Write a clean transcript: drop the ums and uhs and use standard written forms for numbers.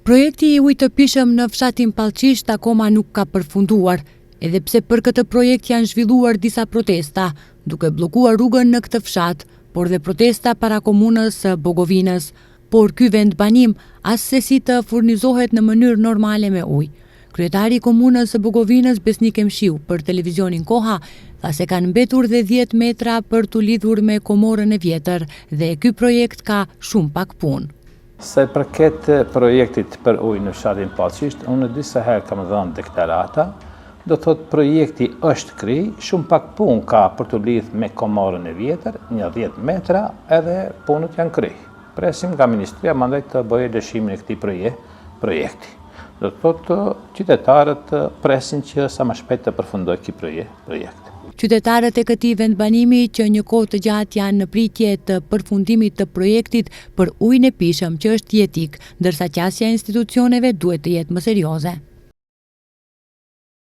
Projekti i ujit të pishëm në fshatin Pallçisht akoma nuk ka përfunduar, edhe pse për këtë projekt janë zhvilluar disa protesta, duke bllokuar rrugën në këtë fshat, por dhe protesta para komunës së Bogovinës. Por ky vend banim as sesi të furnizohet në mënyrë normale me ujë. Kryetari i komunës së Bogovinës, Besnik Emshiu, për televizionin Koha, tha se kanë mbetur dhe 10 metra për t'u lidhur me komorën e vjetër dhe ky projekt ka shumë pak punë. Se përket projektit për ujë në fshatin Pallçisht, unë disa herë kam dhënë deklarata, do thotë projekti është kry, shumë pak punë ka për t'u lidh me komorën e vjetër, një 10 metra, edhe punët janë kry. Presim nga Ministria mandaj të bëjë lëshimin e këtij projekti. Do thotë qytetarët presin që sa më shpejt të përfundojë ky projekt. Qytetarët e këtij vendbanimi që një kohë të gjatë janë në pritje të përfundimit të projektit për ujin e pishëm që është jetik, ndërsa qasja e institucioneve duhet të jetë më serioze.